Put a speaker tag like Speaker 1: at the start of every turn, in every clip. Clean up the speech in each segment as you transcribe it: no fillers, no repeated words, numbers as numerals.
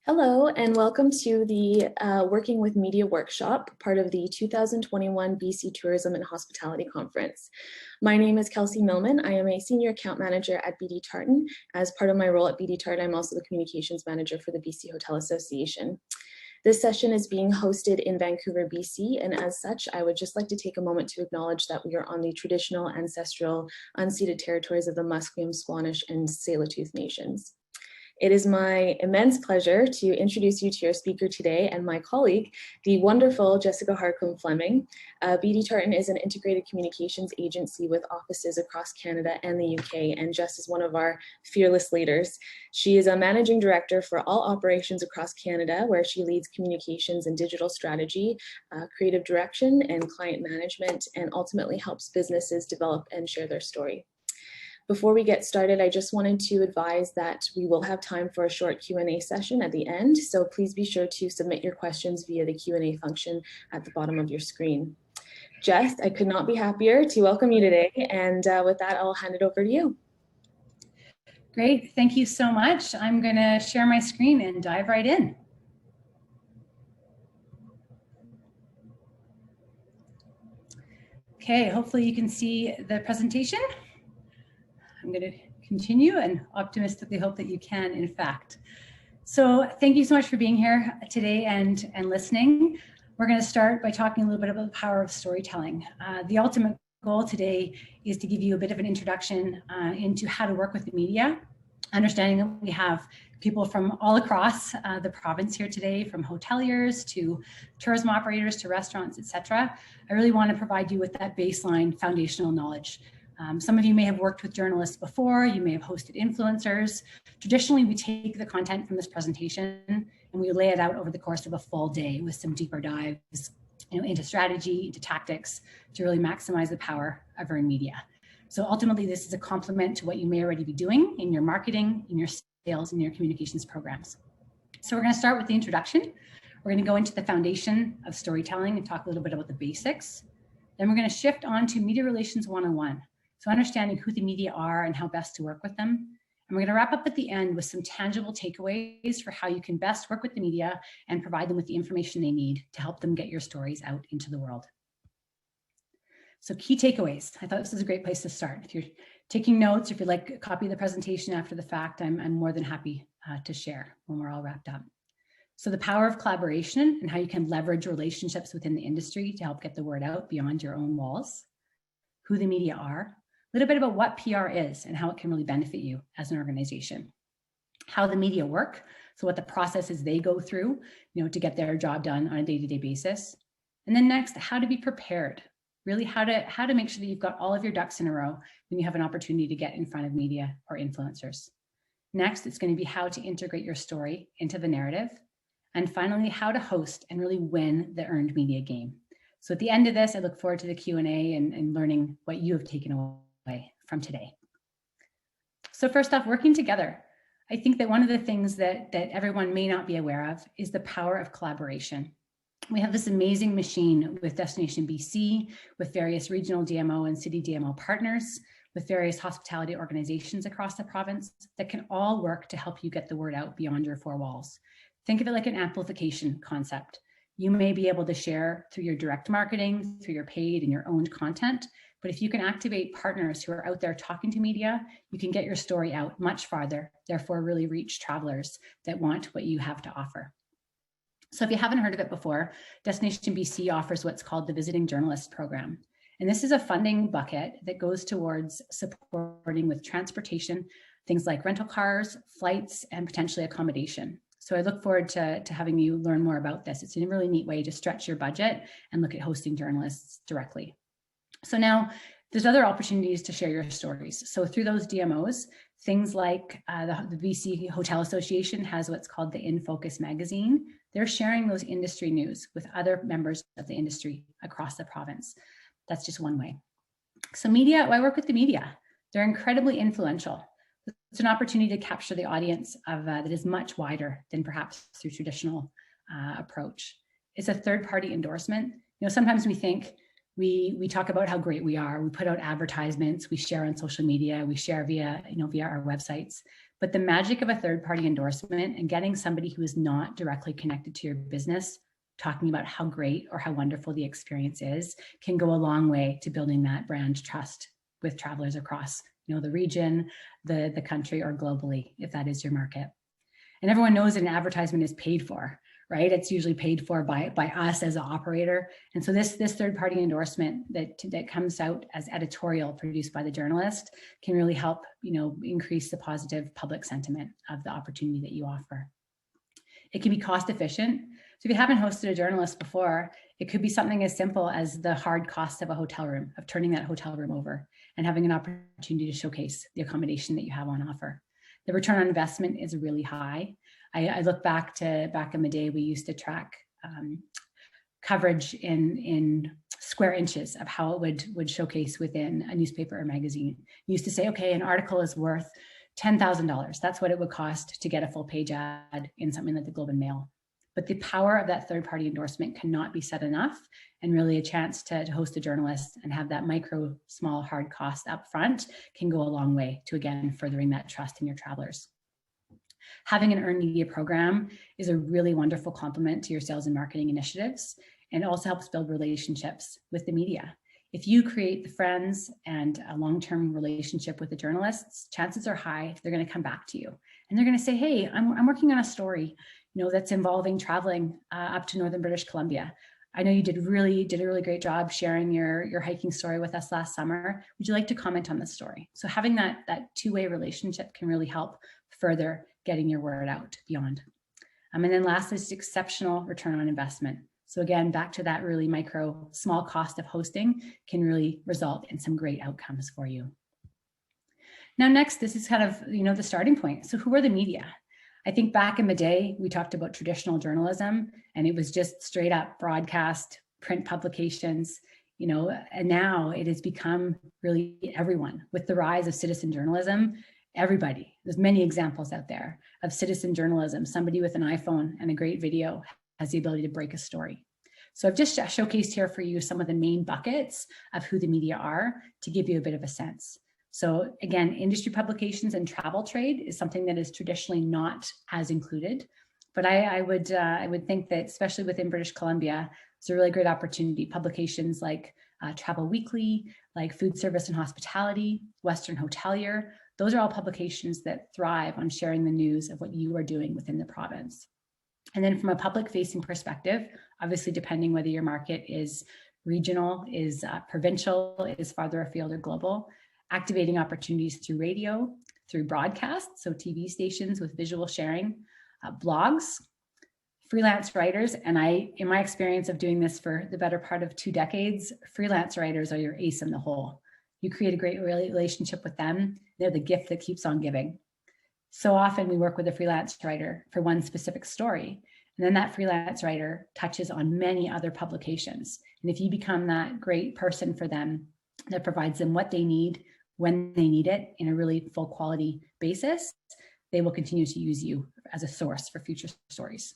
Speaker 1: Hello, and welcome to the Working with Media Workshop, part of the 2021 BC Tourism and Hospitality Conference. My name is Kelsey Millman. I am a Senior Account Manager at Beattie Tartan. As part of my role at Beattie Tartan, I'm also the Communications Manager for the BC Hotel Association. This session is being hosted in Vancouver, BC, and as such, I would just like to take a moment to acknowledge that we are on the traditional, ancestral, unceded territories of the Musqueam, Squamish, and Tsleil-Waututh nations. It is my immense pleasure to introduce you to your speaker today and my colleague, the wonderful Jessica Harcombe Fleming. Beattie Tartan is an integrated communications agency with offices across Canada and the UK, and Jess is one of our fearless leaders. She is a managing director for all operations across Canada, where she leads communications and digital strategy, creative direction, and client management, and ultimately helps businesses develop and share their story. Before we get started, I just wanted to advise that we will have time for a short Q&A session at the end, so please be sure to submit your questions via the Q&A function at the bottom of your screen. Jess, I could not be happier to welcome you today, and with that, I'll hand it over to you.
Speaker 2: Great, thank you so much. I'm going to share my screen and dive right in. Okay, hopefully you can see the presentation. I'm going to continue and optimistically hope that you can, in fact. So thank you so much for being here today and listening. We're going to start by talking a little bit about the power of storytelling. The ultimate goal today is to give you a bit of an introduction into how to work with the media, understanding that we have people from all across the province here today, from hoteliers to tourism operators to restaurants, etc. I really want to provide you with that baseline foundational knowledge. Some of you may have worked with journalists before, you may have hosted influencers. Traditionally, we take the content from this presentation and we lay it out over the course of a full day with some deeper dives into strategy, into tactics, to really maximize the power of earned media. So ultimately, this is a complement to what you may already be doing in your marketing, in your sales, and your communications programs. So we're going to start with the introduction. We're going to go into the foundation of storytelling and talk a little bit about the basics. Then we're going to shift on to Media Relations 101. So understanding who the media are and how best to work with them. And we're going to wrap up at the end with some tangible takeaways for how you can best work with the media and provide them with the information they need to help them get your stories out into the world. So key takeaways. I thought this was a great place to start. If you're taking notes, if you'd like a copy of the presentation after the fact, I'm more than happy to share when we're all wrapped up. So the power of collaboration and how you can leverage relationships within the industry to help get the word out beyond your own walls. Who the media are. A little bit about what PR is and how it can really benefit you as an organization. How the media work, so what the processes they go through, to get their job done on a day-to-day basis. And then next, how to be prepared. Really how to make sure that you've got all of your ducks in a row when you have an opportunity to get in front of media or influencers. Next, it's going to be how to integrate your story into the narrative. And finally, how to host and really win the earned media game. So at the end of this, I look forward to the Q&A and learning what you have taken away from today. So first off, working together. I think that one of the things that everyone may not be aware of is the power of collaboration. We have this amazing machine with Destination BC, with various regional DMO and city DMO partners, with various hospitality organizations across the province that can all work to help you get the word out beyond your four walls. Think of it like an amplification concept. You may be able to share through your direct marketing, through your paid and your owned content, but if you can activate partners who are out there talking to media, you can get your story out much farther, therefore really reach travelers that want what you have to offer. So if you haven't heard of it before, Destination BC offers what's called the Visiting Journalist Program. And this is a funding bucket that goes towards supporting with transportation, things like rental cars, flights, and potentially accommodation. So I look forward to having you learn more about this. It's a really neat way to stretch your budget and look at hosting journalists directly. So now there's other opportunities to share your stories. So through those DMOs, things like the BC Hotel Association has what's called the In Focus magazine. They're sharing those industry news with other members of the industry across the province. That's just one way. So media, I work with the media. They're incredibly influential. It's an opportunity to capture the audience of that is much wider than perhaps through traditional approach. It's a third-party endorsement. Sometimes we think we talk about how great we are. We put out advertisements. We share on social media. We share via our websites. But the magic of a third-party endorsement and getting somebody who is not directly connected to your business talking about how great or how wonderful the experience is can go a long way to building that brand trust with travelers across, the region, the country, or globally, if that is your market. And everyone knows that an advertisement is paid for, right? It's usually paid for by us as an operator. And so this third-party endorsement that comes out as editorial produced by the journalist can really help, increase the positive public sentiment of the opportunity that you offer. It can be cost efficient. So if you haven't hosted a journalist before, it could be something as simple as the hard cost of a hotel room, of turning that hotel room over and having an opportunity to showcase the accommodation that you have on offer. The return on investment is really high. I look back in the day, we used to track coverage in square inches of how it would showcase within a newspaper or magazine. You used to say, okay, an article is worth $10,000. That's what it would cost to get a full page ad in something like the Globe and Mail. But the power of that third-party endorsement cannot be said enough, and really a chance to host a journalist and have that micro, small, hard cost up front can go a long way to, again, furthering that trust in your travelers. Having an earned media program is a really wonderful complement to your sales and marketing initiatives, and also helps build relationships with the media. If you create the friends and a long-term relationship with the journalists, chances are high they're going to come back to you and they're going to say, hey, I'm working on a story, that's involving traveling up to northern British Columbia. I know you did a really great job sharing your hiking story with us last summer. Would you like to comment on this story? So having that two-way relationship can really help further getting your word out beyond. And then lastly, is exceptional return on investment. So again, back to that really small cost of hosting can really result in some great outcomes for you. Now, next, this is kind of, the starting point. So who are the media? I think back in the day, we talked about traditional journalism, and it was just straight up broadcast, print publications, and now it has become really everyone. With the rise of citizen journalism, everybody, there's many examples out there of citizen journalism. Somebody with an iPhone and a great video has the ability to break a story. So I've just showcased here for you some of the main buckets of who the media are to give you a bit of a sense. So again, industry publications and travel trade is something that is traditionally not as included, but I would think that especially within British Columbia, it's a really great opportunity. Publications like Travel Weekly, like Food Service and Hospitality, Western Hotelier, those are all publications that thrive on sharing the news of what you are doing within the province. And then from a public facing perspective, obviously depending whether your market is regional, is provincial, is farther afield or global, activating opportunities through radio, through broadcasts, so TV stations with visual sharing, blogs, freelance writers. And in my experience of doing this for the better part of 2 decades, freelance writers are your ace in the hole. You create a great relationship with them. They're the gift that keeps on giving. So often we work with a freelance writer for one specific story, and then that freelance writer touches on many other publications. And if you become that great person for them that provides them what they need when they need it in a really full quality basis, they will continue to use you as a source for future stories.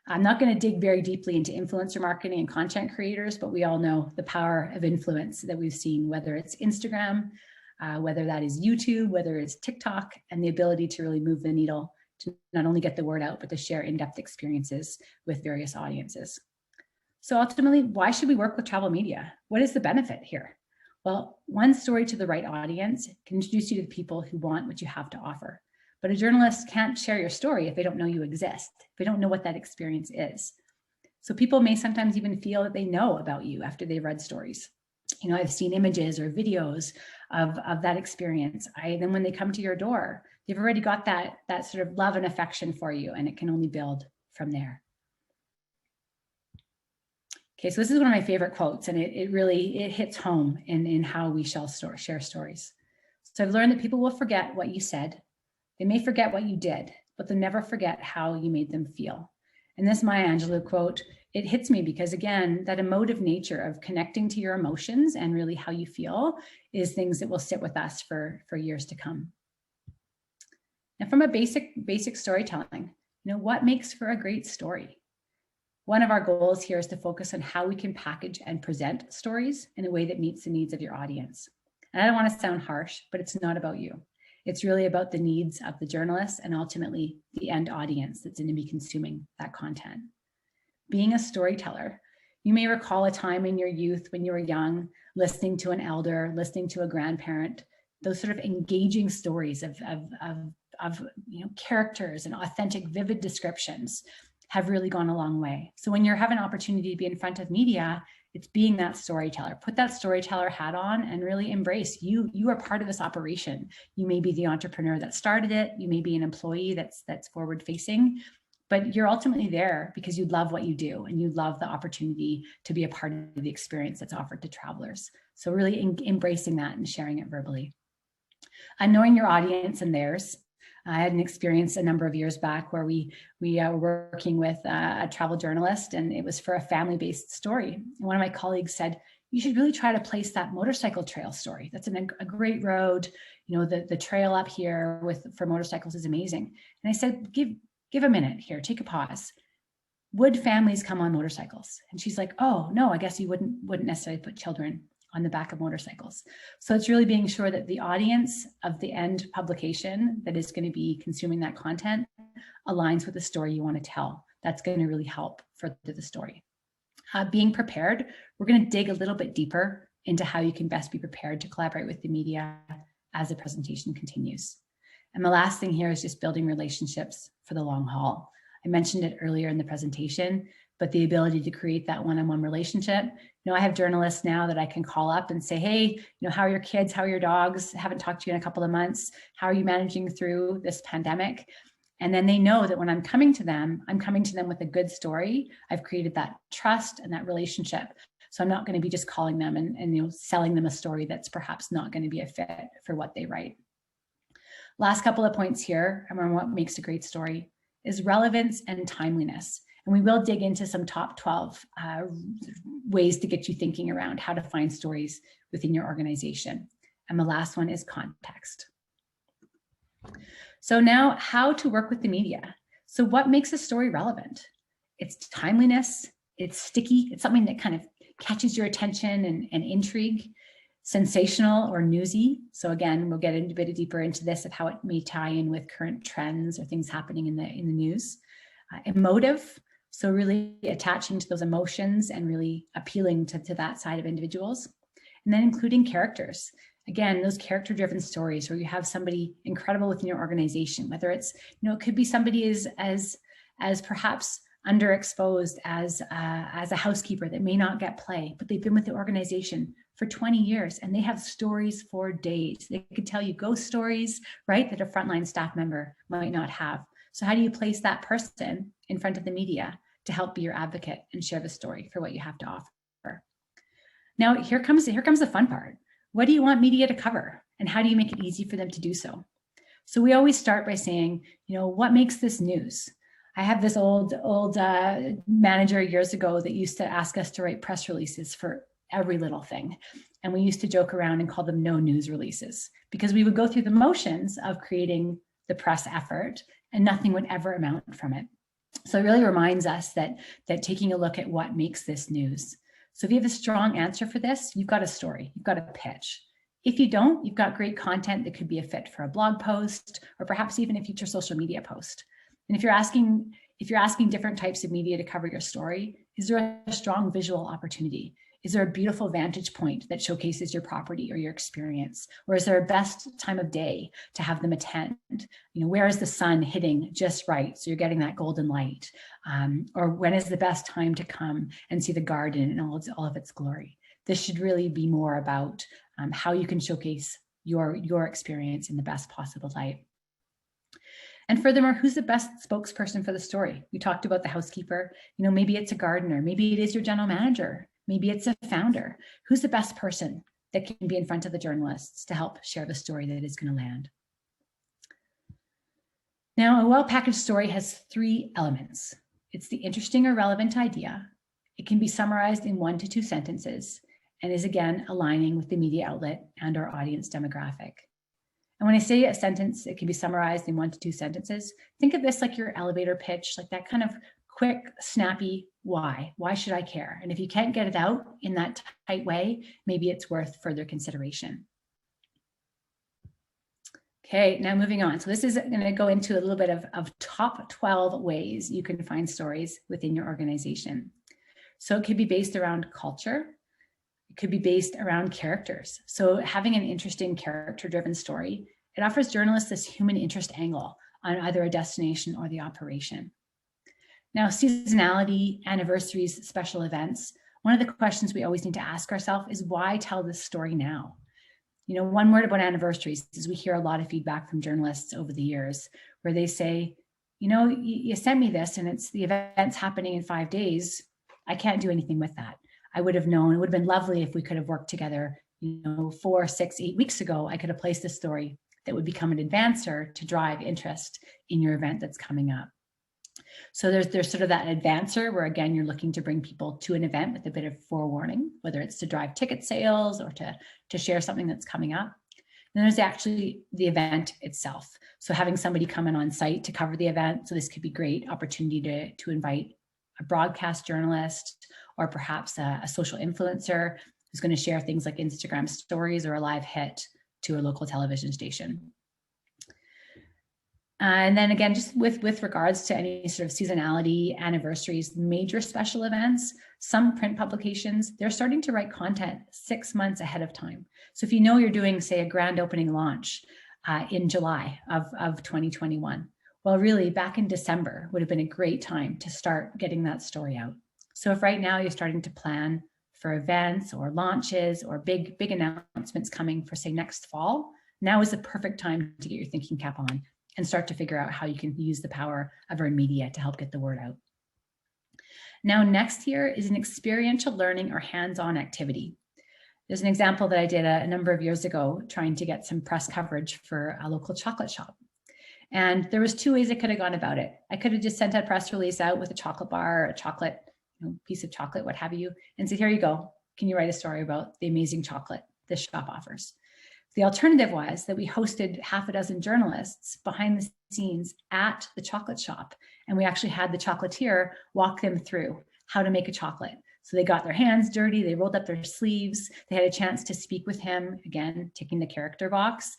Speaker 2: I'm not going to dig very deeply into influencer marketing and content creators, but we all know the power of influence that we've seen, whether it's Instagram, whether that is YouTube, whether it's TikTok, and the ability to really move the needle to not only get the word out, but to share in-depth experiences with various audiences. So ultimately, why should we work with travel media? What is the benefit here? Well, one story to the right audience can introduce you to the people who want what you have to offer. But a journalist can't share your story if they don't know you exist, if they don't know what that experience is. So people may sometimes even feel that they know about you after they've read stories. I've seen images or videos of that experience. Then when they come to your door, they've already got that sort of love and affection for you, and it can only build from there. Okay, so this is one of my favorite quotes, and it really hits home in how we shall share stories. So I've learned that people will forget what you said. They may forget what you did, but they'll never forget how you made them feel. And this Maya Angelou quote, it hits me because, again, that emotive nature of connecting to your emotions and really how you feel is things that will sit with us for years to come. And from a basic storytelling, what makes for a great story? One of our goals here is to focus on how we can package and present stories in a way that meets the needs of your audience. And I don't want to sound harsh, but it's not about you. It's really about the needs of the journalists and ultimately the end audience that's going to be consuming that content. Being a storyteller, you may recall a time in your youth when you were young, listening to an elder, listening to a grandparent, those sort of engaging stories of characters and authentic, vivid descriptions have really gone a long way. So when you have an opportunity to be in front of media, it's being that storyteller. Put that storyteller hat on and really embrace you are part of this operation. You may be the entrepreneur that started it. You may be an employee that's forward facing, but you're ultimately there because you love what you do and you love the opportunity to be a part of the experience that's offered to travelers. So really embracing that and sharing it verbally. Knowing your audience and theirs. I had an experience a number of years back where we were working with a travel journalist, and it was for a family-based story. And one of my colleagues said, you should really try to place that motorcycle trail story. That's a great road. You know, the trail up here for motorcycles is amazing. And I said, give a minute here, take a pause. Would families come on motorcycles? And she's like, oh, no, I guess you wouldn't necessarily put children on the back of motorcycles. So it's really being sure that the audience of the end publication that is going to be consuming that content aligns with the story you want to tell. That's going to really help further the story. Being prepared, we're going to dig a little bit deeper into how you can best be prepared to collaborate with the media as the presentation continues. And the last thing here is just building relationships for the long haul. I mentioned it earlier in the presentation, but the ability to create that one-on-one relationship. You know, I have journalists now that I can call up and say, hey, you know, how are your kids? How are your dogs? Haven't talked to you in a couple of months. How are you managing through this pandemic? And then they know that when I'm coming to them with a good story. I've created that trust and that relationship. So I'm not going to be just calling them and you know, selling them a story that's perhaps not going to be a fit for what they write. Last couple of points here around what makes a great story is relevance and timeliness. And we will dig into some top 12 ways to get you thinking around how to find stories within your organization. And the last one is context. So now, how to work with the media. So what makes a story relevant? It's timeliness, it's sticky, it's something that kind of catches your attention and intrigue. Sensational or newsy. So again, we'll get a bit deeper into this of how it may tie in with current trends or things happening in the news. Emotive. So really attaching to those emotions and really appealing to that side of individuals. And then including characters. Again, those character-driven stories where you have somebody incredible within your organization, whether it's, you know, it could be somebody as perhaps underexposed as a housekeeper that may not get play, but they've been with the organization for 20 years and they have stories for days. They could tell you ghost stories, right, that a frontline staff member might not have. So how do you place that person in front of the media to help be your advocate and share the story for what you have to offer? Now, here comes the fun part. What do you want media to cover? And how do you make it easy for them to do so? So we always start by saying, you know, what makes this news? I have this old manager years ago that used to ask us to write press releases for every little thing. And we used to joke around and call them no news releases because we would go through the motions of creating the press effort and nothing would ever amount from it. So it really reminds us that taking a look at what makes this news. So if you have a strong answer for this, you've got a story, you've got a pitch. If you don't, you've got great content that could be a fit for a blog post or perhaps even a future social media post. And if you're asking different types of media to cover your story, is there a strong visual opportunity? Is there a beautiful vantage point that showcases your property or your experience? Or is there a best time of day to have them attend? You know, where is the sun hitting just right so you're getting that golden light? Or when is the best time to come and see the garden in all of its glory? This should really be more about how you can showcase your experience in the best possible light. And furthermore, who's the best spokesperson for the story? We talked about the housekeeper. You know, maybe it's a gardener. Maybe it is your general manager. Maybe it's a founder. Who's the best person that can be in front of the journalists to help share the story that is going to land? Now, a well-packaged story has 3 elements. It's the interesting or relevant idea. It can be summarized in 1 to 2 sentences and is again aligning with the media outlet and our audience demographic. And when I say a sentence, it can be summarized in 1 to 2 sentences. Think of this like your elevator pitch, like that kind of quick, snappy why. Why should I care? And if you can't get it out in that tight way, maybe it's worth further consideration. Okay, now moving on. So this is going to go into a little bit of top 12 ways you can find stories within your organization. So it could be based around culture. It could be based around characters. So having an interesting character-driven story, it offers journalists this human interest angle on either a destination or the operation. Now, seasonality, anniversaries, special events, one of the questions we always need to ask ourselves is why tell this story now? You know, one word about anniversaries is we hear a lot of feedback from journalists over the years where they say, you know, you sent me this and it's the event's happening in 5 days. I can't do anything with that. I would have known, it would have been lovely if we could have worked together, you know, 4, 6, 8 weeks ago. I could have placed a story that would become an advancer to drive interest in your event that's coming up. So there's sort of that advancer where, again, you're looking to bring people to an event with a bit of forewarning, whether it's to drive ticket sales or to share something that's coming up. And there's actually the event itself. So having somebody come in on site to cover the event. So this could be a great opportunity to invite a broadcast journalist or perhaps a social influencer who's going to share things like Instagram stories or a live hit to a local television station. And then again, just with regards to any sort of seasonality, anniversaries, major special events, some print publications, they're starting to write content 6 months ahead of time. So if you know you're doing, say, a grand opening launch in July of 2021, well, really back in December would have been a great time to start getting that story out. So if right now you're starting to plan for events or launches or big announcements coming for, say, next fall, now is the perfect time to get your thinking cap on and start to figure out how you can use the power of earned media to help get the word out. Now, next here is an experiential learning or hands-on activity. There's an example that I did a number of years ago, trying to get some press coverage for a local chocolate shop. And there was 2 ways I could have gone about it. I could have just sent a press release out with a chocolate bar, or a chocolate, piece of chocolate, what have you, and said, here you go. Can you write a story about the amazing chocolate this shop offers? The alternative was that we hosted 6 journalists behind the scenes at the chocolate shop. And we actually had the chocolatier walk them through how to make a chocolate. So they got their hands dirty, they rolled up their sleeves, they had a chance to speak with him, again, ticking the character box,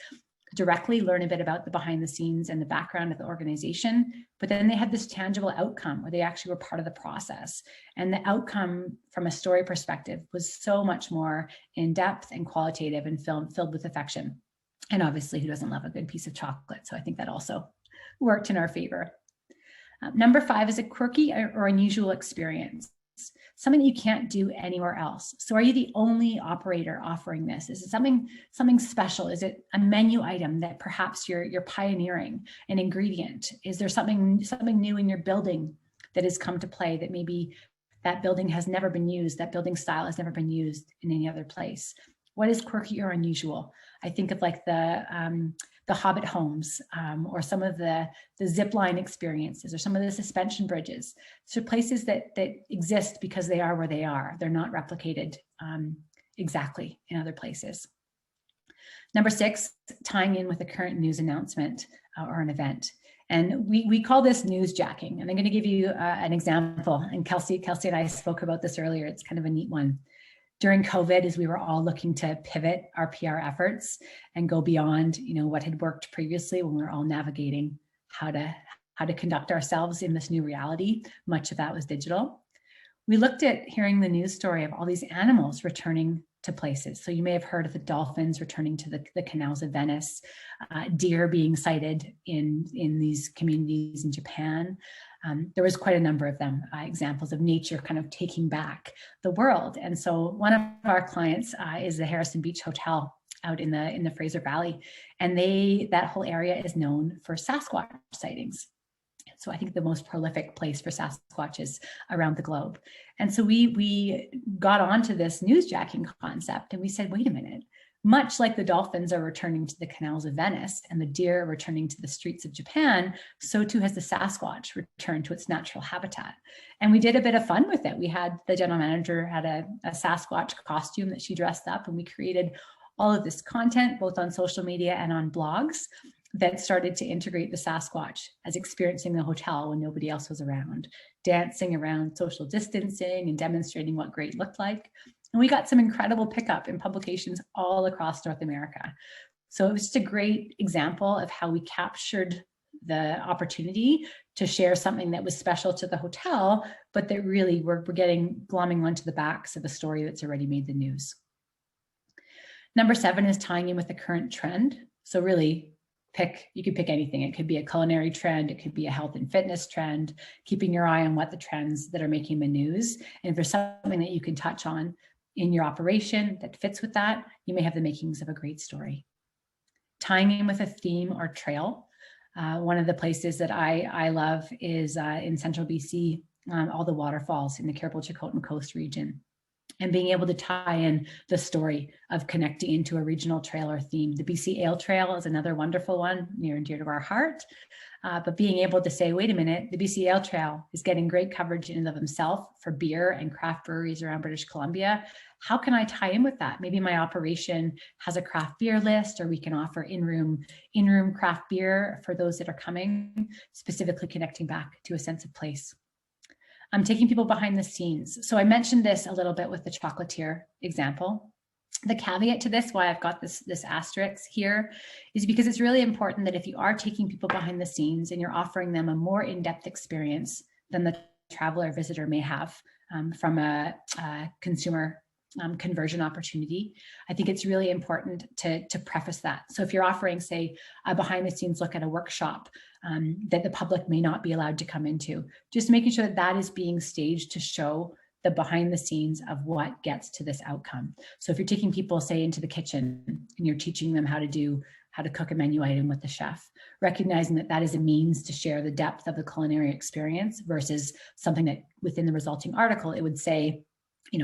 Speaker 2: directly learn a bit about the behind the scenes and the background of the organization. But then they had this tangible outcome where they actually were part of the process. And the outcome from a story perspective was so much more in depth and qualitative and filled with affection. And obviously, who doesn't love a good piece of chocolate? So I think that also worked in our favor. Number 5 is a quirky or unusual experience. Something you can't do anywhere else. So are you the only operator offering this? Is it something special? Is it a menu item that perhaps you're pioneering, an ingredient? Is there something new in your building that has come to play that maybe that building has never been used, that building style has never been used in any other place? What is quirky or unusual? I think of like the Hobbit homes, or some of the zip line experiences, or some of the suspension bridges. So places that exist because they are where they are. They're not replicated exactly in other places. Number 6, tying in with a current news announcement or an event. And we call this newsjacking. And I'm going to give you an example. And Kelsey and I spoke about this earlier. It's kind of a neat one. During COVID, as we were all looking to pivot our PR efforts and go beyond, what had worked previously when we were all navigating how to conduct ourselves in this new reality, much of that was digital. We looked at hearing the news story of all these animals returning to places. So you may have heard of the dolphins returning to the canals of Venice, deer being sighted in these communities in Japan. There was quite a number of them, examples of nature kind of taking back the world. And so one of our clients is the Harrison Beach Hotel out in the Fraser Valley. And that whole area is known for Sasquatch sightings. So I think the most prolific place for Sasquatches around the globe. And so we got onto this newsjacking concept and we said, wait a minute, much like the dolphins are returning to the canals of Venice and the deer are returning to the streets of Japan, so too has the Sasquatch returned to its natural habitat. And we did a bit of fun with it. The general manager had a Sasquatch costume that she dressed up, and we created all of this content, both on social media and on blogs, that started to integrate the Sasquatch as experiencing the hotel when nobody else was around, dancing around social distancing and demonstrating what great looked like. And we got some incredible pickup in publications all across North America. So it was just a great example of how we captured the opportunity to share something that was special to the hotel, but that really we're glomming onto the backs of a story that's already made the news. Number 7 is tying in with the current trend. So really you could pick anything. It could be a culinary trend. It could be a health and fitness trend, keeping your eye on what the trends that are making the news. And if there's something that you can touch on in your operation that fits with that, you may have the makings of a great story. Tying in with a theme or trail. One of the places that I love is in central BC, all the waterfalls in the Caribou-Chilcotin Coast region, and being able to tie in the story of connecting into a regional trail or theme. The BC Ale Trail is another wonderful one, near and dear to our heart. But being able to say, wait a minute, the BC Ale Trail is getting great coverage in and of himself for beer and craft breweries around British Columbia. How can I tie in with that? Maybe my operation has a craft beer list, or we can offer in-room craft beer for those that are coming, specifically connecting back to a sense of place. I'm taking people behind the scenes. So I mentioned this a little bit with the chocolatier example. The caveat to this, why I've got this asterisk here, is because it's really important that if you are taking people behind the scenes and you're offering them a more in-depth experience than the traveler or visitor may have from a consumer conversion opportunity, I think it's really important to preface that. So if you're offering, say, a behind the scenes look at a workshop that the public may not be allowed to come into, just making sure that that is being staged to show the behind the scenes of what gets to this outcome. So if you're taking people, say, into the kitchen and you're teaching them how to cook a menu item with the chef, recognizing that that is a means to share the depth of the culinary experience versus something that within the resulting article, it would say,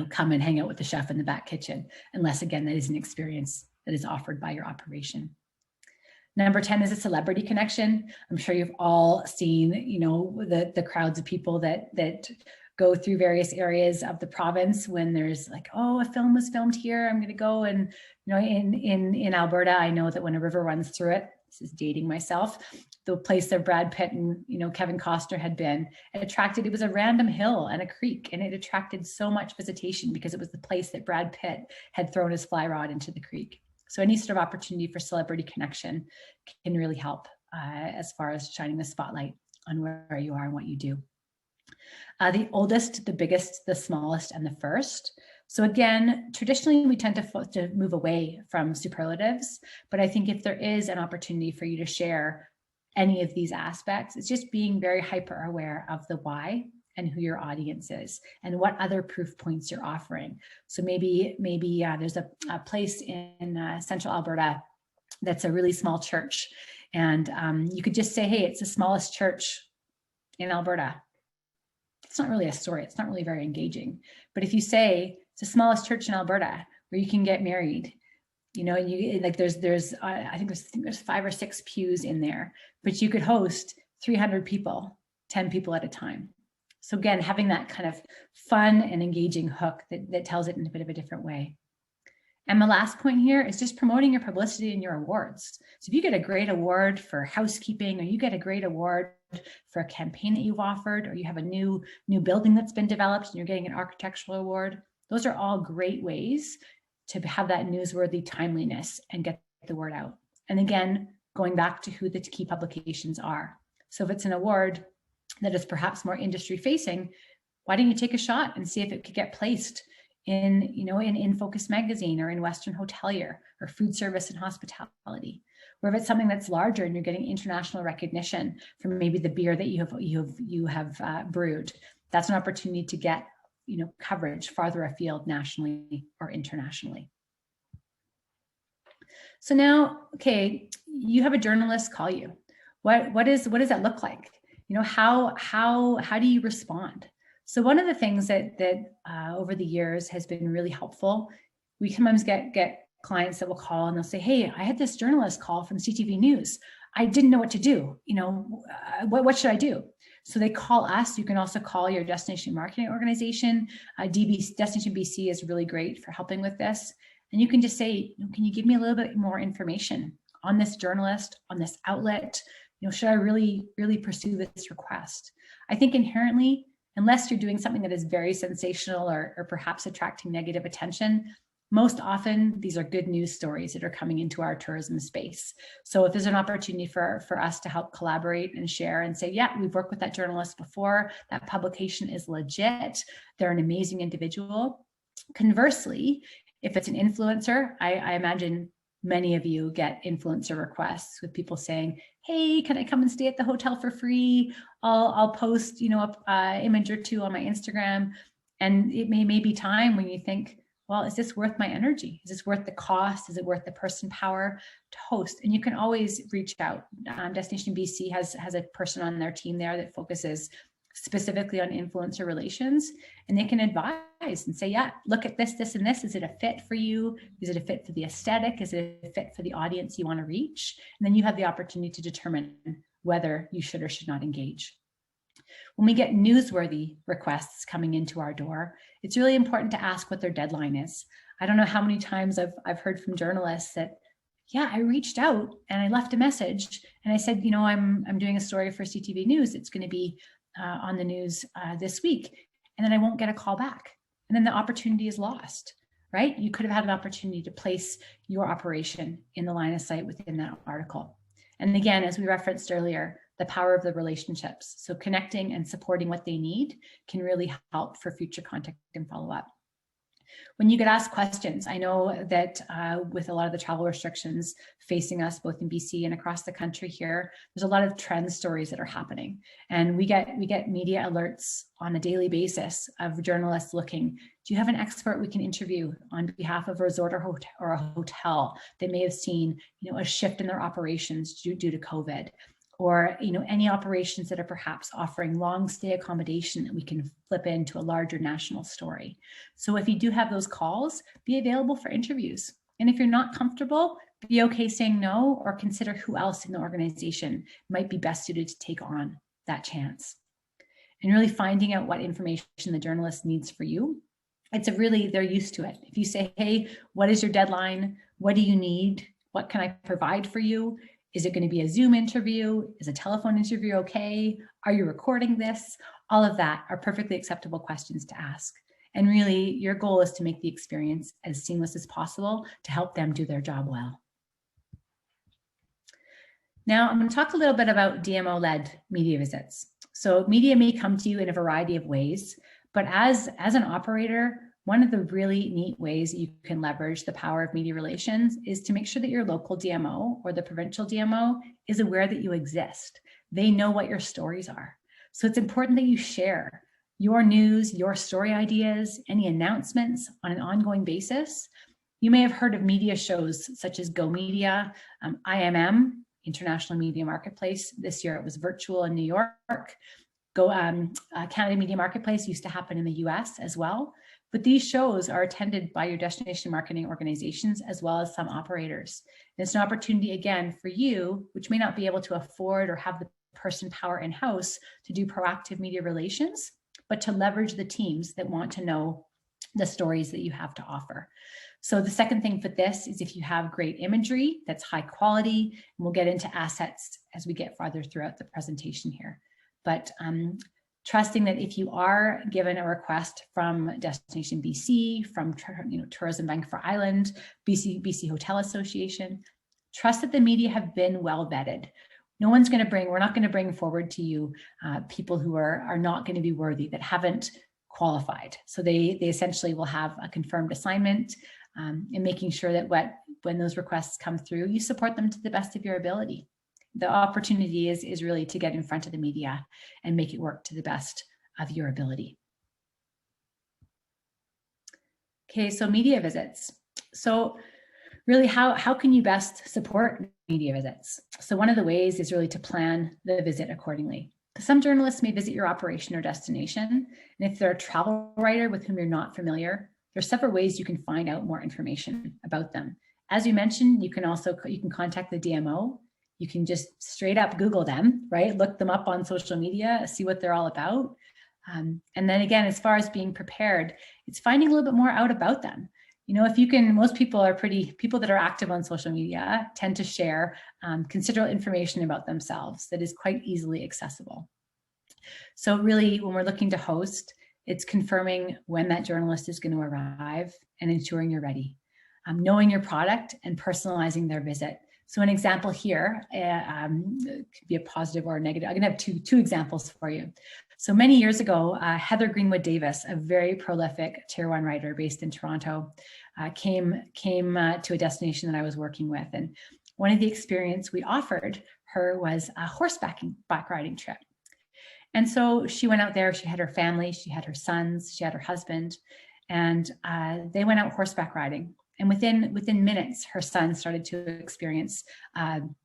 Speaker 2: come and hang out with the chef in the back kitchen, unless again, that is an experience that is offered by your operation. Number 10 is a celebrity connection. I'm sure you've all seen, the crowds of people that go through various areas of the province when there's like, oh, a film was filmed here, I'm going to go. And, in Alberta, I know that when a river runs through it, this is dating myself, the place that Brad Pitt and, Kevin Costner had been, it was a random hill and a creek, and it attracted so much visitation because it was the place that Brad Pitt had thrown his fly rod into the creek. So any sort of opportunity for celebrity connection can really help as far as shining the spotlight on where you are and what you do. The oldest, the biggest, the smallest, and the first. So again, traditionally, we tend to move away from superlatives, but I think if there is an opportunity for you to share any of these aspects, it's just being very hyper aware of the why and who your audience is and what other proof points you're offering. So maybe there's a place in central Alberta that's a really small church, and you could just say, hey, it's the smallest church in Alberta. It's not really a story. It's not really very engaging. But if you say it's the smallest church in Alberta where you can get married, and you like there's I think there's 5 or 6 pews in there, but you could host 300 people, 10 people at a time. So again, having that kind of fun and engaging hook that tells it in a bit of a different way. And the last point here is just promoting your publicity and your awards. So if you get a great award for housekeeping, or you get a great award for a campaign that you've offered, or you have a new building that's been developed and you're getting an architectural award, those are all great ways to have that newsworthy timeliness and get the word out. And again, going back to who the key publications are. So if it's an award that is perhaps more industry facing, why don't you take a shot and see if it could get placed in Focus Magazine or in Western Hotelier or Food Service and Hospitality? Or if it's something that's larger and you're getting international recognition from maybe the beer that you have brewed, that's an opportunity to get coverage farther afield nationally or internationally. So now, okay, you have a journalist call you. What does that look like? How do you respond? So one of the things that over the years has been really helpful, we sometimes get clients that will call and they'll say, hey, I had this journalist call from CTV News. I didn't know what to do. What should I do? So they call us. You can also call your destination marketing organization. Destination BC is really great for helping with this. And you can just say, can you give me a little bit more information on this journalist, on this outlet? Should I really, really pursue this request? I think inherently, unless you're doing something that is very sensational or perhaps attracting negative attention, Most often, these are good news stories that are coming into our tourism space. So if there's an opportunity for us to help collaborate and share and say, yeah, we've worked with that journalist before, that publication is legit, they're an amazing individual. Conversely, if it's an influencer, I imagine many of you get influencer requests with people saying, hey, can I come and stay at the hotel for free? I'll post, an image or two on my Instagram. And it may be time when you think, well, is this worth my energy? Is this worth the cost? Is it worth the person power to host? And you can always reach out. Destination BC has a person on their team there that focuses specifically on influencer relations, and they can advise and say, yeah, look at this, this, and this. Is it a fit for you? Is it a fit for the aesthetic? Is it a fit for the audience you want to reach? And then you have the opportunity to determine whether you should or should not engage. When we get newsworthy requests coming into our door, it's really important to ask what their deadline is. I don't know how many times I've heard from journalists that, yeah, I reached out and I left a message and I said, I'm doing a story for CTV News. It's going to be on the news this week, and then I won't get a call back. And then the opportunity is lost, right? You could have had an opportunity to place your operation in the line of sight within that article. And again, as we referenced earlier, the power of the relationships. So connecting and supporting what they need can really help for future contact and follow-up. When you get asked questions, I know that with a lot of the travel restrictions facing us both in BC and across the country here, there's a lot of trend stories that are happening. And we get media alerts on a daily basis of journalists looking, do you have an expert we can interview on behalf of a resort or a hotel that may have seen a shift in their operations due to COVID? Or any operations that are perhaps offering long stay accommodation that we can flip into a larger national story. So if you do have those calls, be available for interviews. And if you're not comfortable, be okay saying no, or consider who else in the organization might be best suited to take on that chance. And really finding out what information the journalist needs for you. They're used to it. If you say, hey, what is your deadline? What do you need? What can I provide for you? Is it going to be a Zoom interview? Is a telephone interview okay? Are you recording this? All of that are perfectly acceptable questions to ask. And really, your goal is to make the experience as seamless as possible to help them do their job well. Now, I'm going to talk a little bit about DMO-led media visits. So media may come to you in a variety of ways, but as an operator, one of the really neat ways you can leverage the power of media relations is to make sure that your local DMO or the provincial DMO is aware that you exist. They know what your stories are. So it's important that you share your news, your story ideas, any announcements on an ongoing basis. You may have heard of media shows such as Go Media, IMM, International Media Marketplace. This year it was virtual in New York. Canada Media Marketplace used to happen in the US as well. But these shows are attended by your destination marketing organizations as well as some operators. And it's an opportunity, again, for you, which may not be able to afford or have the person power in-house to do proactive media relations, but to leverage the teams that want to know the stories that you have to offer. So the second thing for this is if you have great imagery that's high quality, and we'll get into assets as we get farther throughout the presentation here. But trusting that if you are given a request from Destination BC, from Tourism Bank for Ireland, BC Hotel Association, trust that the media have been well vetted. We're not going to bring forward to you people who are not going to be worthy, that haven't qualified. So they essentially will have a confirmed assignment, and making sure that when those requests come through, you support them to the best of your ability. The opportunity is really to get in front of the media and make it work to the best of your ability. Okay, so media visits. So really, how can you best support media visits? So one of the ways is really to plan the visit accordingly. Some journalists may visit your operation or destination, and if they're a travel writer with whom you're not familiar, there's several ways you can find out more information about them. As you mentioned, you can contact the DMO. You can just straight up Google them, right? Look them up on social media, see what they're all about. And then again, as far as being prepared, it's finding a little bit more out about them. If you can, most people that are active on social media tend to share considerable information about themselves that is quite easily accessible. So really, when we're looking to host, it's confirming when that journalist is going to arrive and ensuring you're ready. knowing your product and personalizing their visit. So an example here could be a positive or a negative. I'm gonna have two examples for you. So many years ago, Heather Greenwood Davis, a very prolific Tier 1 writer based in Toronto, came to a destination that I was working with. And one of the experience we offered her was a horseback riding trip. And so she went out there, she had her family, she had her sons, she had her husband, and they went out horseback riding. And within minutes, her son started to experience an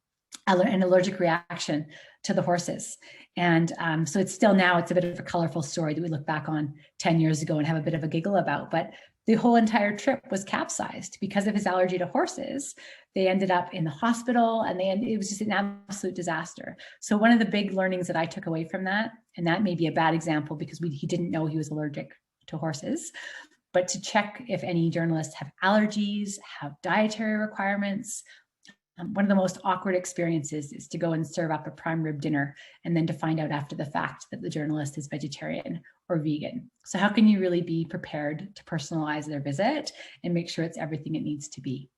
Speaker 2: allergic reaction to the horses. And so it's a bit of a colorful story that we look back on 10 years ago and have a bit of a giggle about. But the whole entire trip was capsized because of his allergy to horses. They ended up in the hospital, and it was just an absolute disaster. So one of the big learnings that I took away from that, and that may be a bad example because he didn't know he was allergic to horses, but to check if any journalists have allergies, have dietary requirements. One of the most awkward experiences is to go and serve up a prime rib dinner and then to find out after the fact that the journalist is vegetarian or vegan. So how can you really be prepared to personalize their visit and make sure it's everything it needs to be?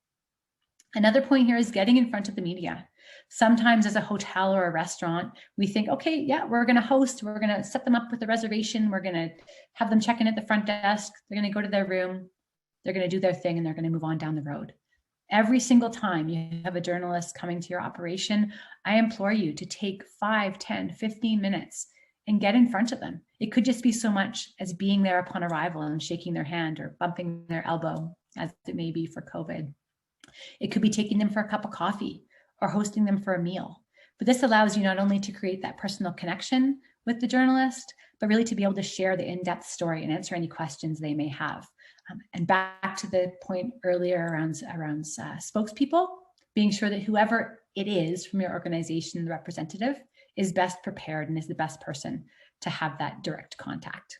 Speaker 2: Another point here is getting in front of the media. Sometimes as a hotel or a restaurant, we think, okay, yeah, we're going to host, we're going to set them up with a reservation, we're going to have them check in at the front desk, they're going to go to their room, they're going to do their thing, and they're going to move on down the road. Every single time you have a journalist coming to your operation, I implore you to take 5, 10, 15 minutes and get in front of them. It could just be so much as being there upon arrival and shaking their hand or bumping their elbow, as it may be for COVID. It could be taking them for a cup of coffee or hosting them for a meal. But this allows you not only to create that personal connection with the journalist, but really to be able to share the in-depth story and answer any questions they may have. And back to the point earlier around spokespeople, being sure that whoever it is from your organization, the representative, is best prepared and is the best person to have that direct contact.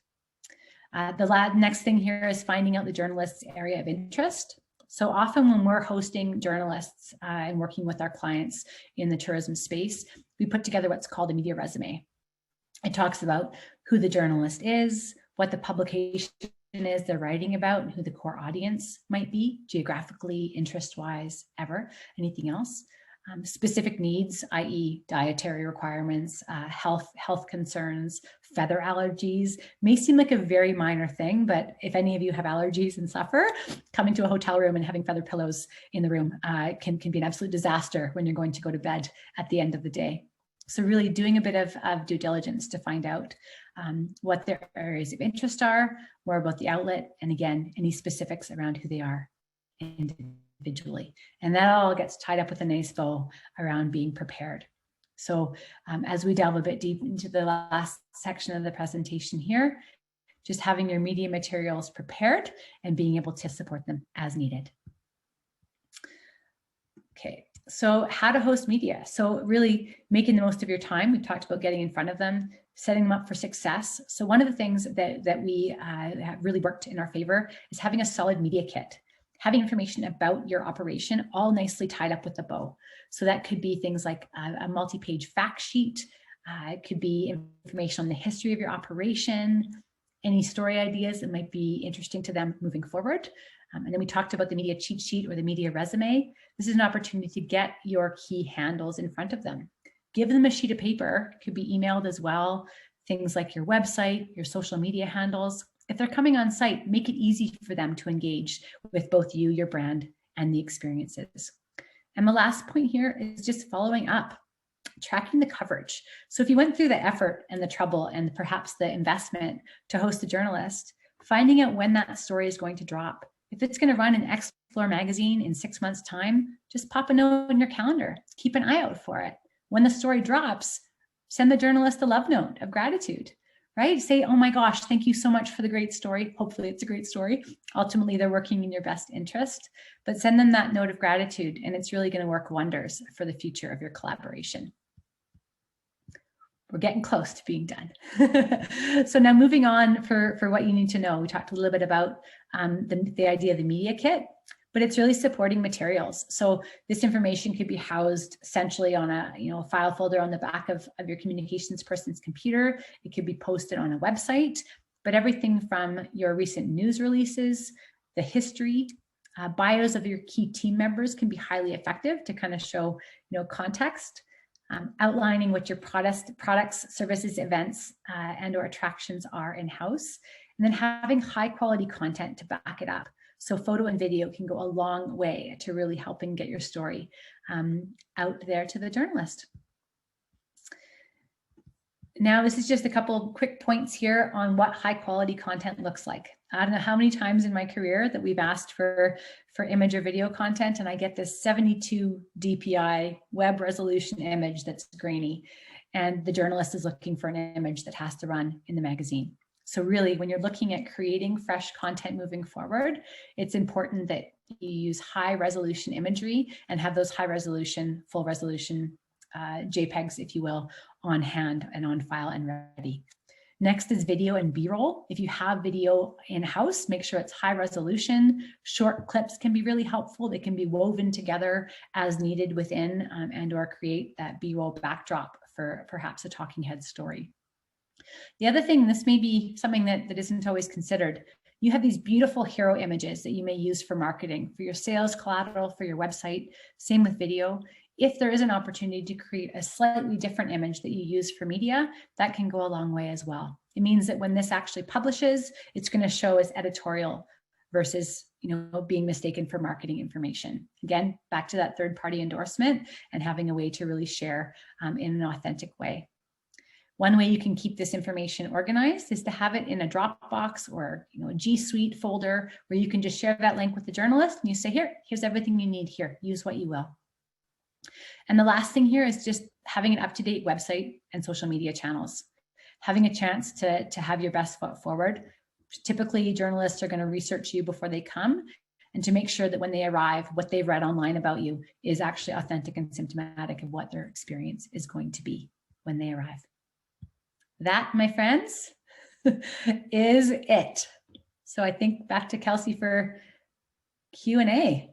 Speaker 2: The next thing here is finding out the journalist's area of interest. So often when we're hosting journalists and working with our clients in the tourism space, we put together what's called a media resume. It talks about who the journalist is, what the publication is they're writing about, and who the core audience might be, geographically, interest-wise, anything else. Specific needs, i.e. dietary requirements, health concerns, feather allergies, may seem like a very minor thing, but if any of you have allergies and suffer, coming to a hotel room and having feather pillows in the room can be an absolute disaster when you're going to go to bed at the end of the day. So really doing a bit of due diligence to find out what their areas of interest are, more about the outlet, and again, any specifics around who they are individually. And that all gets tied up with a nice bow around being prepared. So as we delve a bit deep into the last section of the presentation here, just having your media materials prepared and being able to support them as needed. Okay. So how to host media. So really making the most of your time. We talked about getting in front of them, setting them up for success. So one of the things that we have really worked in our favor is having a solid media kit, having information about your operation all nicely tied up with a bow. So that could be things like a multi-page fact sheet. It could be information on the history of your operation, any story ideas that might be interesting to them moving forward. And then we talked about the media cheat sheet or the media resume. This is an opportunity to get your key handles in front of them. Give them a sheet of paper, it could be emailed as well. Things like your website, your social media handles. If they're coming on site, make it easy for them to engage with both you, your brand, and the experiences. And the last point here is just following up, tracking the coverage. So if you went through the effort and the trouble and perhaps the investment to host a journalist, finding out when that story is going to drop. If it's going to run in Explore magazine in 6 months' time, just pop a note in your calendar. Keep an eye out for it. When the story drops, send the journalist a love note of gratitude, right? Say, oh my gosh, thank you so much for the great story. Hopefully it's a great story. Ultimately, they're working in your best interest, but send them that note of gratitude, and it's really going to work wonders for the future of your collaboration. We're getting close to being done. So now moving on for what you need to know. We talked a little bit about the idea of the media kit, but it's really supporting materials. So this information could be housed essentially on a file folder on the back of your communications person's computer. It could be posted on a website, but everything from your recent news releases, the history, Bios of your key team members can be highly effective to kind of show, context. Outlining what your products, services, events, and or attractions are in-house, and then having high quality content to back it up. So photo and video can go a long way to really helping get your story out there to the journalist. Now, this is just a couple of quick points here on what high quality content looks like. I don't know how many times in my career that we've asked for image or video content, and I get this 72 DPI web resolution image that's grainy, and the journalist is looking for an image that has to run in the magazine. So really, when you're looking at creating fresh content moving forward, it's important that you use high resolution imagery and have those high resolution, full resolution JPEGs, if you will, on hand and on file and ready. Next is video and B-roll. If you have video in-house, make sure it's high resolution. Short clips can be really helpful. They can be woven together as needed within and or create that B-roll backdrop for perhaps a talking head story. The other thing, this may be something that isn't always considered, you have these beautiful hero images that you may use for marketing, for your sales collateral, for your website, same with video. If there is an opportunity to create a slightly different image that you use for media, that can go a long way as well. It means that when this actually publishes, it's going to show as editorial versus, being mistaken for marketing information. Again, back to that third-party endorsement and having a way to really share in an authentic way. One way you can keep this information organized is to have it in a Dropbox or a G Suite folder where you can just share that link with the journalist and you say, here's everything you need here, use what you will. And the last thing here is just having an up-to-date website and social media channels. Having a chance to have your best foot forward. Typically, journalists are going to research you before they come, and to make sure that when they arrive, what they've read online about you is actually authentic and symptomatic of what their experience is going to be when they arrive. That, my friends, is it. So I think back to Kelsey for Q&A.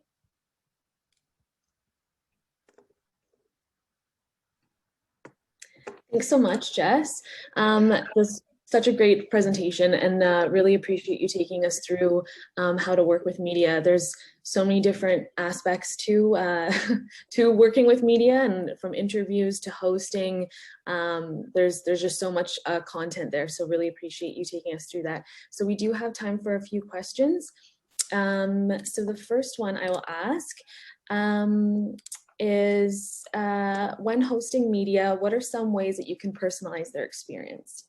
Speaker 1: Thanks so much, Jess. It was such a great presentation, and really appreciate you taking us through how to work with media. There's so many different aspects to to working with media, and from interviews to hosting. There's just so much content there. So really appreciate you taking us through that. So we do have time for a few questions. So the first one I will ask is when hosting media, what are some ways that you can personalize their experience?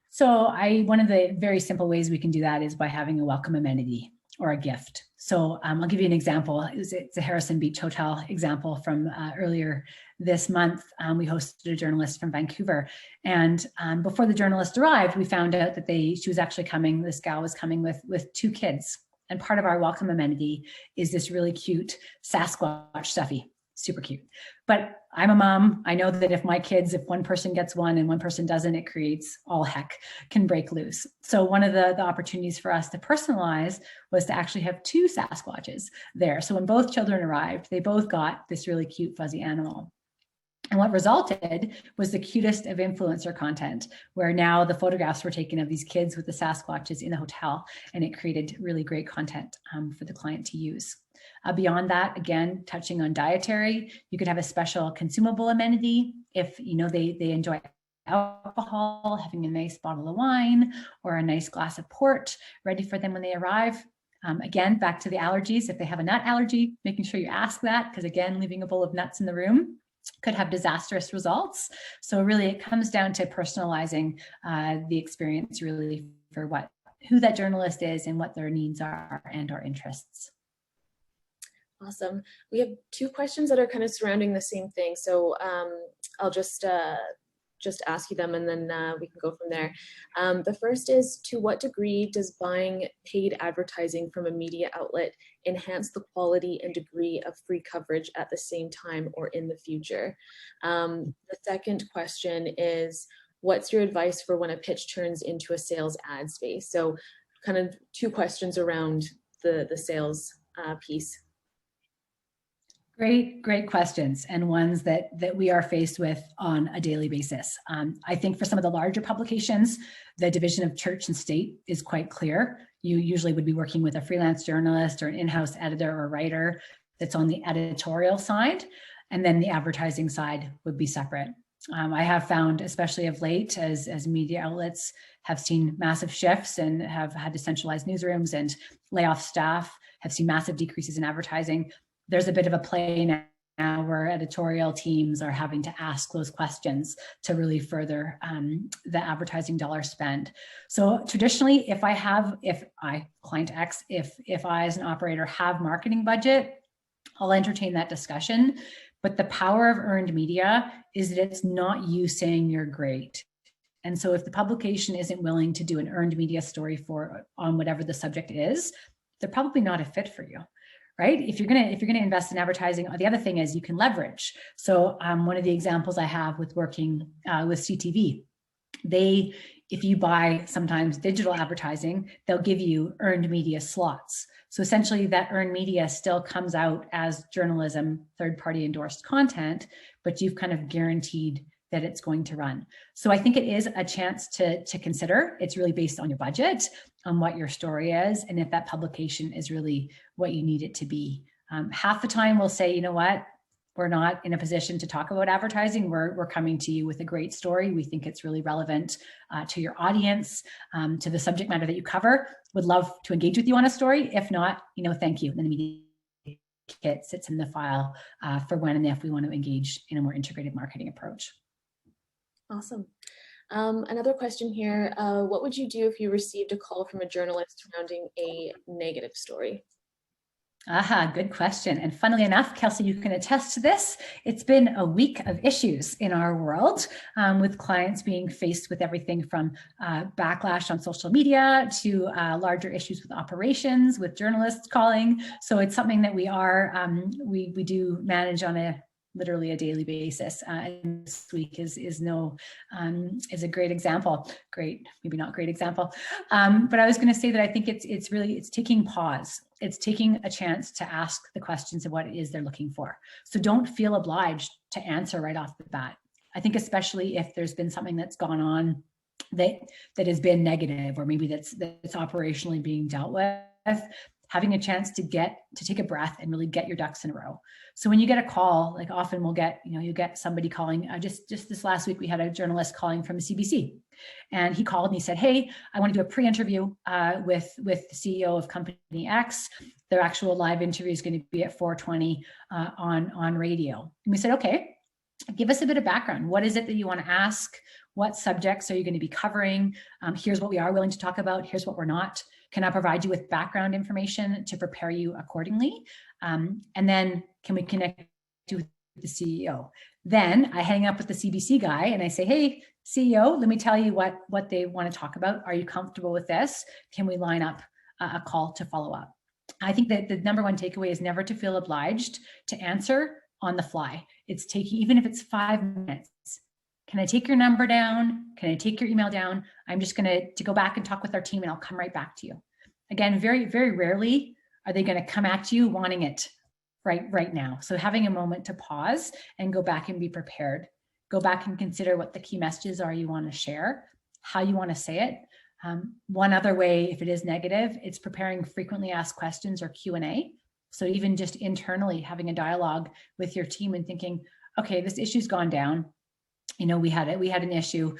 Speaker 2: So one of the very simple ways we can do that is by having a welcome amenity or a gift. So I'll give you an example. It's a Harrison Beach Hotel example from earlier this month. We hosted a journalist from Vancouver, and before the journalist arrived, we found out that she was actually coming, this gal was coming with 2 kids. And part of our welcome amenity is this really cute Sasquatch stuffy. Super cute. But I'm a mom. I know that if one person gets one and one person doesn't, it creates all heck, can break loose. So one of the opportunities for us to personalize was to actually have 2 Sasquatches there. So when both children arrived, they both got this really cute fuzzy animal. And what resulted was the cutest of influencer content, where now the photographs were taken of these kids with the Sasquatches in the hotel, and it created really great content for the client to use. Beyond that, again, touching on dietary, you could have a special consumable amenity if they enjoy alcohol, having a nice bottle of wine or a nice glass of port ready for them when they arrive. Again, back to the allergies. If they have a nut allergy, making sure you ask that, because again, leaving a bowl of nuts in the room could have disastrous results. So really, it comes down to personalizing the experience really for who that journalist is and what their needs are and our interests.
Speaker 1: Awesome. We have 2 questions that are kind of surrounding the same thing. So I'll just ask you them, and then we can go from there. The first is, to what degree does buying paid advertising from a media outlet enhance the quality and degree of free coverage at the same time or in the future? The second question is, what's your advice for when a pitch turns into a sales ad space? So kind of 2 questions around the sales piece.
Speaker 2: Great questions, and ones that we are faced with on a daily basis. I think for some of the larger publications, the division of church and state is quite clear. You usually would be working with a freelance journalist or an in-house editor or writer that's on the editorial side, and then the advertising side would be separate. I have found, especially of late, as media outlets have seen massive shifts and have had to centralize newsrooms and lay off staff, have seen massive decreases in advertising. There's a bit of a play now where editorial teams are having to ask those questions to really further the advertising dollar spend. So traditionally, if client X, if I as an operator have marketing budget, I'll entertain that discussion. But the power of earned media is that it's not you saying you're great. And so if the publication isn't willing to do an earned media story on whatever the subject is, they're probably not a fit for you. Right? If you're gonna invest in advertising, the other thing is you can leverage. So one of the examples I have with working with CTV, if you buy sometimes digital advertising, they'll give you earned media slots. So essentially that earned media still comes out as journalism, third-party endorsed content, but you've kind of guaranteed that it's going to run. So I think it is a chance to consider. It's really based on your budget, on what your story is, and if that publication is really what you need it to be. Half the time we'll say, you know what, we're not in a position to talk about advertising. We're coming to you with a great story. We think it's really relevant to your audience, to the subject matter that you cover. Would love to engage with you on a story. If not, thank you. And then the media kit sits in the file for when and if we want to engage in a more integrated marketing approach.
Speaker 1: Awesome. Another question here. What would you do if you received a call from a journalist surrounding a negative story?
Speaker 2: Good question. And funnily enough, Kelsey, you can attest to this. It's been a week of issues in our world with clients being faced with everything from backlash on social media to larger issues with operations, with journalists calling. So it's something that we do manage on literally a daily basis. And this week is a great example. Great, maybe not great example. But I was going to say that I think it's taking pause. It's taking a chance to ask the questions of what it is they're looking for. So don't feel obliged to answer right off the bat. I think especially if there's been something that's gone on that has been negative, or maybe that's operationally being dealt with, having a chance to take a breath and really get your ducks in a row. So when you get a call, like often we'll get, you get somebody calling, just this last week, we had a journalist calling from CBC, and he called and he said, hey, I want to do a pre-interview with the CEO of company X. Their actual live interview is going to be at 4:20 on radio. And we said, okay, give us a bit of background. What is it that you want to ask? What subjects are you going to be covering? Here's what we are willing to talk about. Here's what we're not. Can I provide you with background information to prepare you accordingly? And then can we connect you with the CEO? Then I hang up with the CBC guy and I say, hey, CEO, let me tell you what they want to talk about. Are you comfortable with this? Can we line up a call to follow up? I think that the number one takeaway is never to feel obliged to answer on the fly. It's taking, even if it's 5 minutes. Can I take your number down? Can I take your email down? I'm just going to go back and talk with our team and I'll come right back to you. Again, very, very rarely are they going to come at you wanting it right now. So having a moment to pause and go back and be prepared. Go back and consider what the key messages are you want to share, how you want to say it. One other way, if it is negative, it's preparing frequently asked questions or Q&A. So even just internally having a dialogue with your team and thinking, okay, this issue's gone down. We had an issue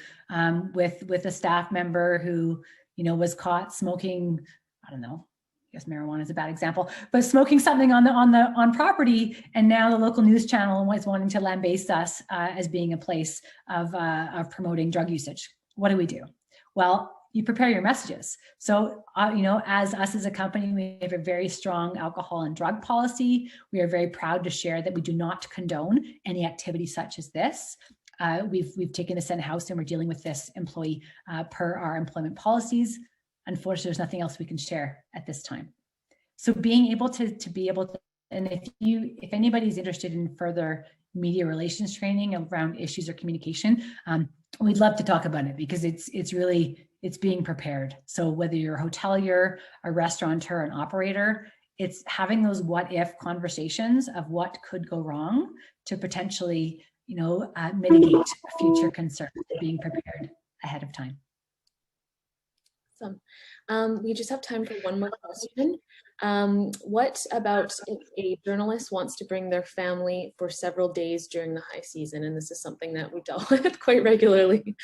Speaker 2: with a staff member who, was caught smoking, I don't know, I guess marijuana is a bad example, but smoking something on property, and now the local news channel was wanting to lambaste us as being a place of promoting drug usage. What do we do? Well, you prepare your messages. So, as us as a company, we have a very strong alcohol and drug policy. We are very proud to share that we do not condone any activity such as this. We've taken this in-house and we're dealing with this employee per our employment policies. Unfortunately, there's nothing else we can share at this time. So being able to be able to, and if anybody's interested in further media relations training around issues or communication, we'd love to talk about it, because it's being prepared. So whether you're a hotelier, a restaurateur, an operator, it's having those what if conversations of what could go wrong to potentially, mitigate future concerns, being prepared ahead of time.
Speaker 1: Awesome. We just have time for one more question. What about if a journalist wants to bring their family for several days during the high season? And this is something that we dealt with quite regularly.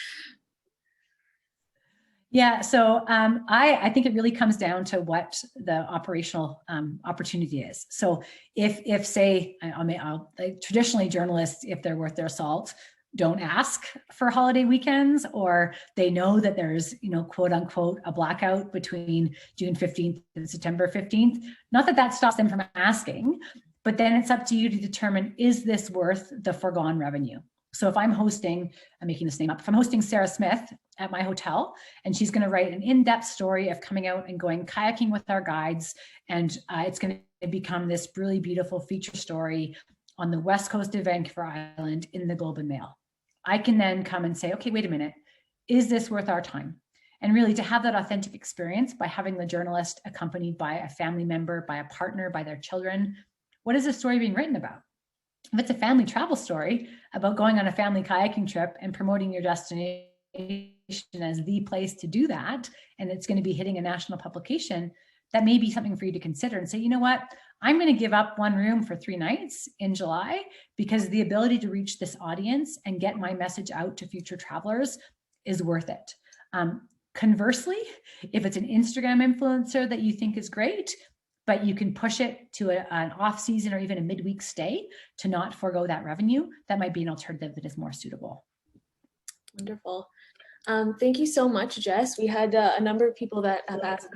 Speaker 2: Yeah, so I think it really comes down to what the operational opportunity is. So if say, traditionally journalists, if they're worth their salt, don't ask for holiday weekends, or they know that there's, quote unquote, a blackout between June 15th and September 15th. Not that that stops them from asking, but then it's up to you to determine, is this worth the foregone revenue? So if I'm hosting, I'm making this name up, if I'm hosting Sarah Smith at my hotel, and she's going to write an in-depth story of coming out and going kayaking with our guides, and it's going to become this really beautiful feature story on the west coast of Vancouver Island in the Globe and Mail, I can then come and say, okay, wait a minute, is this worth our time? And really to have that authentic experience by having the journalist accompanied by a family member, by a partner, by their children. What is the story being written about? If it's a family travel story about going on a family kayaking trip and promoting your destination as the place to do that, and it's going to be hitting a national publication, that may be something for you to consider and say, you know what, I'm going to give up one room for 3 nights in July because the ability to reach this audience and get my message out to future travelers is worth it. Conversely, if it's an Instagram influencer that you think is great, but you can push it to an off season or even a midweek stay to not forego that revenue, that might be an alternative that is more suitable.
Speaker 1: Wonderful. Thank you so much, Jess. We had a number of people that have asked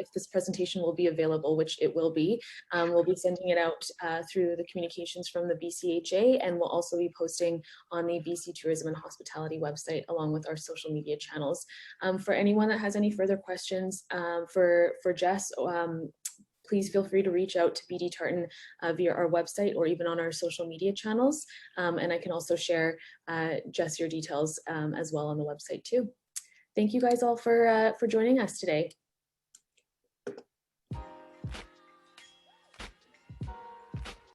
Speaker 1: if this presentation will be available, which it will be. We'll be sending it out through the communications from the BCHA, and we'll also be posting on the BC Tourism and Hospitality website along with our social media channels. For anyone that has any further questions for Jess, please feel free to reach out to Beattie Tartan via our website or even on our social media channels. And I can also share Jess your details as well on the website too. Thank you guys all for joining us today.